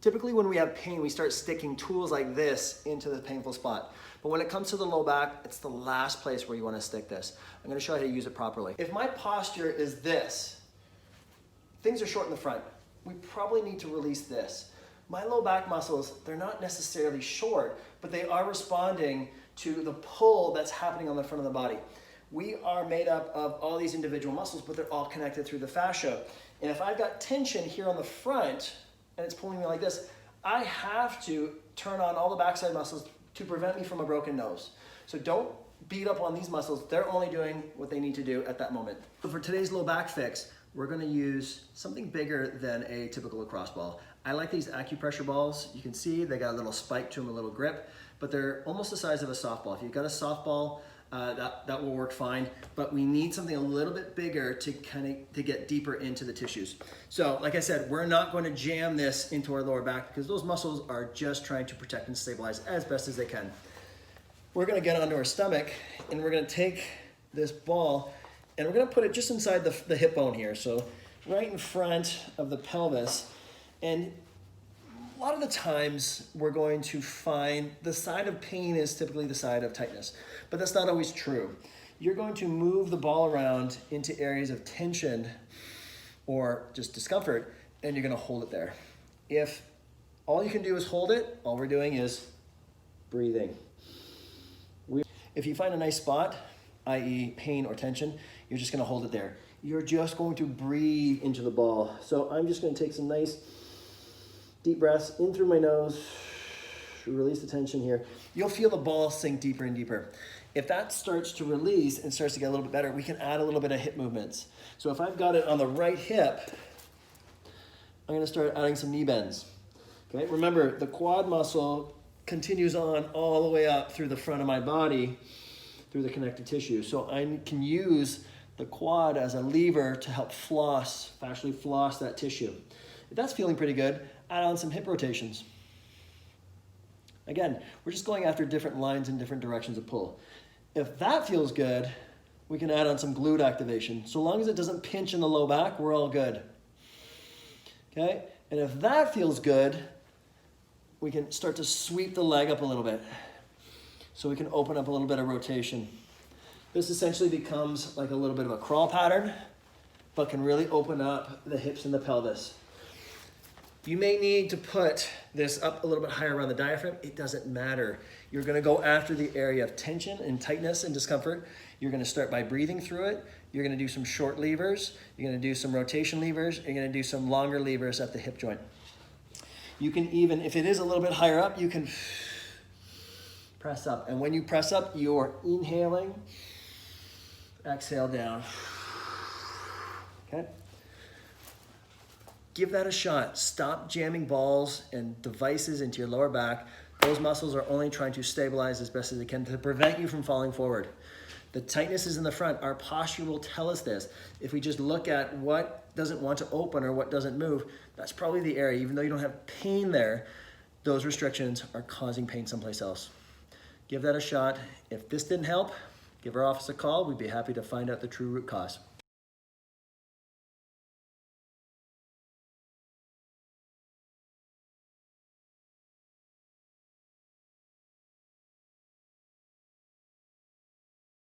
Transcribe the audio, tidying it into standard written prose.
Typically when we have pain, we start sticking tools like this into the painful spot. But when it comes to the low back, it's the last place where you want to stick this. I'm going to show you how to use it properly. If my posture is this, things are short in the front. We probably need to release this. My low back muscles, they're not necessarily short, but they are responding to the pull that's happening on the front of the body. We are made up of all these individual muscles, but they're all connected through the fascia. And if I've got tension here on the front, and it's pulling me like this, I have to turn on all the backside muscles to prevent me from a broken nose. So don't beat up on these muscles. They're only doing what they need to do at that moment. So for today's low back fix, we're gonna use something bigger than a typical lacrosse ball. I like these acupressure balls. You can see they got a little spike to them, a little grip, but they're almost the size of a softball. If you've got a softball, that will work fine, but we need something a little bit bigger to get deeper into the tissues. So like I said, we're not going to jam this into our lower back because those muscles are just trying to protect and stabilize as best as they can. We're going to get onto our stomach and we're going to take this ball and we're going to put it just inside the hip bone here. So right in front of the pelvis. And a lot of the times we're going to find the side of pain is typically the side of tightness, but that's not always true. You're going to move the ball around into areas of tension or just discomfort, and you're going to hold it there. If all you can do is hold it, all we're doing is breathing. If you find a nice spot, i.e. pain or tension, you're just going to hold it there. You're just going to breathe into the ball. So I'm just going to take some nice deep breaths in through my nose, release the tension here. You'll feel the ball sink deeper and deeper. If that starts to release and starts to get a little bit better, we can add a little bit of hip movements. So if I've got it on the right hip, I'm gonna start adding some knee bends. Okay, remember the quad muscle continues on all the way up through the front of my body, through the connective tissue. So I can use the quad as a lever to help fascially floss that tissue. If that's feeling pretty good, add on some hip rotations. Again, we're just going after different lines and different directions of pull. If that feels good, we can add on some glute activation. So long as it doesn't pinch in the low back, we're all good. Okay? And if that feels good, we can start to sweep the leg up a little bit. So we can open up a little bit of rotation. This essentially becomes like a little bit of a crawl pattern, but can really open up the hips and the pelvis. You may need to put this up a little bit higher around the diaphragm. It doesn't matter. You're going to go after the area of tension and tightness and discomfort. You're going to start by breathing through it. You're going to do some short levers. You're going to do some rotation levers. You're going to do some longer levers at the hip joint. You can even, if it is a little bit higher up, you can press up. And when you press up, you're inhaling. Exhale down. Okay? Give that a shot. Stop jamming balls and devices into your lower back. Those muscles are only trying to stabilize as best as they can to prevent you from falling forward. The tightness is in the front. Our posture will tell us this. If we just look at what doesn't want to open or what doesn't move, that's probably the area. Even though you don't have pain there, those restrictions are causing pain someplace else. Give that a shot. If this didn't help, give our office a call. We'd be happy to find out the true root cause.